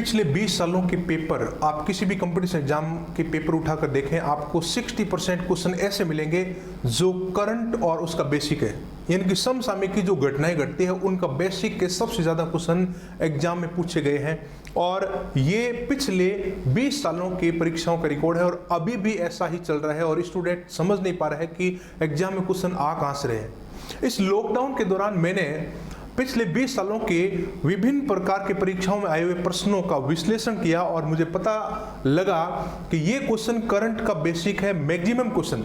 पिछले 20 सालों के पेपर, आप किसी भी कंपटीशन एग्जाम के पेपर उठाकर देखें, आपको 60% क्वेश्चन ऐसे मिलेंगे जो करंट और उसका बेसिक है, यानी कि समसामयिक की जो घटनाएं घटती है उनका बेसिक के सबसे ज़्यादा क्वेश्चन एग्जाम में पूछे गए हैं। और ये पिछले 20 सालों की परीक्षाओं का रिकॉर्ड है और अभी भी ऐसा ही चल रहा है और स्टूडेंट समझ नहीं पा रहा है कि एग्जाम में क्वेश्चन आ कहाँ से रहे हैं। इस लॉकडाउन के दौरान मैंने पिछले 20 सालों के विभिन्न प्रकार के परीक्षाओं में आए हुए प्रश्नों का विश्लेषण किया और मुझे पता लगा कि ये क्वेश्चन करंट का बेसिक है, मैक्सिमम क्वेश्चन।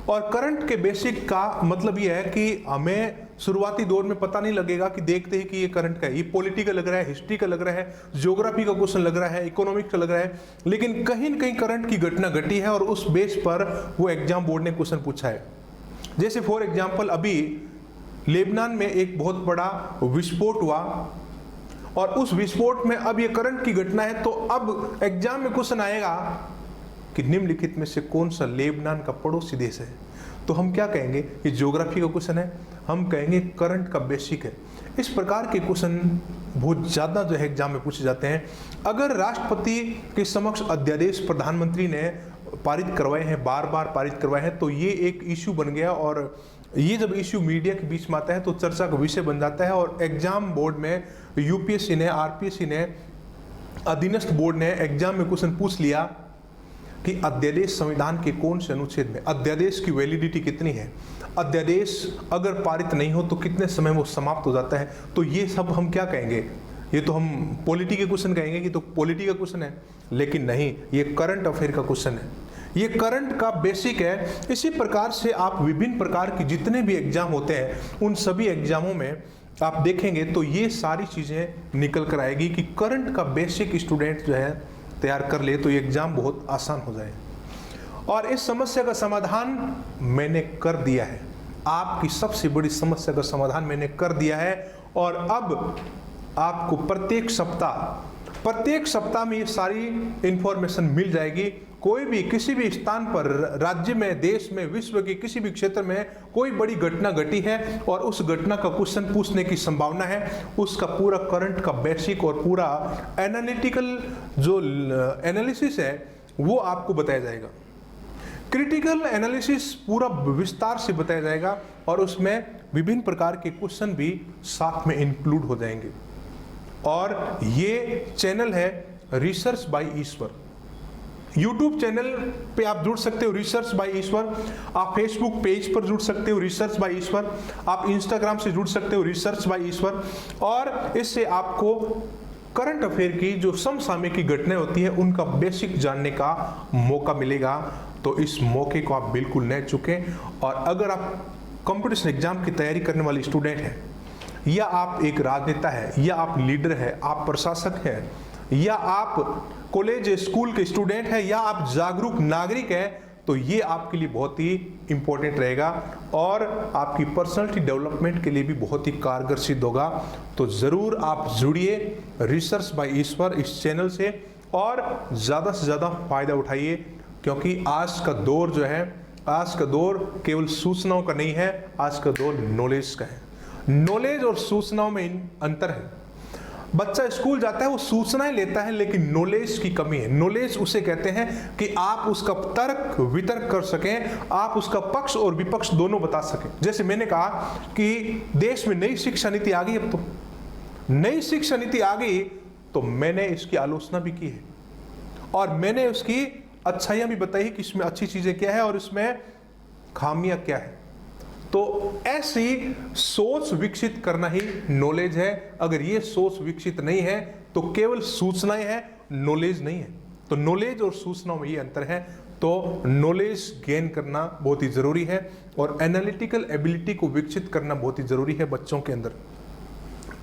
और करंट के बेसिक का मतलब ये है कि हमें शुरुआती दौर में पता नहीं लगेगा कि देखते हैं कि ये करंट का है, ये पॉलिटिकल लग रहा है, हिस्ट्री का लग रहा है, ज्योग्राफी का क्वेश्चन लग रहा है, इकोनॉमिक्स का लग रहा है, लेकिन कहीं न कहीं करंट की घटना घटी है और उस बेस पर वो एग्जाम बोर्ड ने क्वेश्चन पूछा है। जैसे फॉर एग्जाम्पल अभी लेबनान में एक बहुत बड़ा विस्फोट हुआ और उस विस्फोट में अब ये करंट की घटना है, तो अब एग्जाम में क्वेश्चन आएगा कि निम्नलिखित में से कौन सा लेबनान का पड़ोसी देश है। तो हम क्या कहेंगे, ये ज्योग्राफी का क्वेश्चन है, हम कहेंगे करंट का बेसिक है। इस प्रकार के क्वेश्चन बहुत ज़्यादा जो है एग्जाम में पूछे जाते हैं। अगर राष्ट्रपति के समक्ष अध्यादेश प्रधानमंत्री ने पारित करवाए हैं, बार बार पारित करवाए हैं, तो ये एक इश्यू बन गया और ये जब इश्यू मीडिया के बीच में आता है तो चर्चा का विषय बन जाता है और एग्जाम बोर्ड में यूपीएससी ने, आरपीएससी ने, अधीनस्थ बोर्ड ने एग्जाम में क्वेश्चन पूछ लिया कि अध्यादेश संविधान के कौन से अनुच्छेद में, अध्यादेश की वैलिडिटी कितनी है, अध्यादेश अगर पारित नहीं हो तो कितने समय वो समाप्त हो जाता है। तो ये सब हम क्या कहेंगे, ये तो हम पॉलिटी के क्वेश्चन कहेंगे कि तो पॉलिटी का क्वेश्चन है, लेकिन नहीं, ये करंट अफेयर का क्वेश्चन है, ये करंट का बेसिक है। इसी प्रकार से आप विभिन्न प्रकार के जितने भी एग्जाम होते हैं उन सभी एग्जामों में आप देखेंगे तो ये सारी चीज़ें निकल कर आएगी कि करंट का बेसिक स्टूडेंट जो है तैयार कर ले तो ये एग्जाम बहुत आसान हो जाए। और इस समस्या का समाधान मैंने कर दिया है, आपकी सबसे बड़ी समस्या का समाधान मैंने कर दिया है। और अब आपको प्रत्येक सप्ताह में ये सारी इंफॉर्मेशन मिल जाएगी। कोई भी किसी भी स्थान पर, राज्य में, देश में, विश्व के किसी भी क्षेत्र में कोई बड़ी घटना घटी है और उस घटना का क्वेश्चन पूछने की संभावना है, उसका पूरा करंट का बेसिक और पूरा एनालिटिकल जो एनालिसिस है वो आपको बताया जाएगा। क्रिटिकल एनालिसिस पूरा विस्तार से बताया जाएगा और उसमें विभिन्न प्रकार के क्वेश्चन भी साथ में इंक्लूड हो जाएंगे। और ये चैनल है research by Ishwar. YouTube channel पे आप जुड़ सकते हो रिसर्च बाय ईश्वर, आप फेसबुक पेज पर जुड़ सकते हो रिसर्च बाय ईश्वर, आप इंस्टाग्राम से जुड़ सकते हो रिसर्च बाय ईश्वर। और इससे आपको करंट अफेयर की जो समसामयिक की घटनाएं होती है उनका बेसिक जानने का मौका मिलेगा। तो इस मौके को आप बिल्कुल न चुकें। और अगर आप कंपटीशन एग्जाम की तैयारी करने वाले स्टूडेंट हैं, या आप एक राजनेता है, या आप लीडर है, आप प्रशासक हैं, या आप कॉलेज स्कूल के स्टूडेंट हैं, या आप जागरूक नागरिक हैं, तो ये आपके लिए बहुत ही इंपॉर्टेंट रहेगा और आपकी पर्सनालिटी डेवलपमेंट के लिए भी बहुत ही कारगर सिद्ध होगा। तो ज़रूर आप जुड़िए रिसर्च बाय ईश्वर इस चैनल से और ज़्यादा से ज़्यादा फ़ायदा उठाइए, क्योंकि आज का दौर जो है, आज का दौर केवल सूचनाओं का नहीं है, आज का दौर नॉलेज का है। नॉलेज और सूचनाओं में अंतर है। बच्चा स्कूल जाता है, वो सूचनाएं लेता है, लेकिन नॉलेज की कमी है। नॉलेज उसे कहते हैं कि आप उसका तर्क वितर्क कर सकें, आप उसका पक्ष और विपक्ष दोनों बता सकें। जैसे मैंने कहा कि देश में नई शिक्षा नीति आ गई, अब तो नई शिक्षा नीति आ गई, तो मैंने इसकी आलोचना भी की है और मैंने उसकी अच्छाइयां भी बताई कि इसमें अच्छी चीजें क्या है और इसमें खामियां क्या है। तो ऐसी सोच विकसित करना ही नॉलेज है। अगर ये सोच विकसित नहीं है तो केवल सूचनाएं हैं, नॉलेज नहीं है। तो नॉलेज और सूचनाओं में ये अंतर है। तो नॉलेज गेन करना बहुत ही जरूरी है और एनालिटिकल एबिलिटी को विकसित करना बहुत ही जरूरी है बच्चों के अंदर।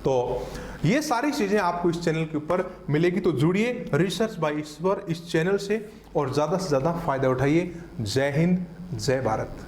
तो ये सारी चीजें आपको इस चैनल के ऊपर मिलेगी। तो जुड़िए रिसर्च बाय ईश्वर इस चैनल से और ज्यादा से ज्यादा फायदा उठाइए। जय हिंद, जय भारत।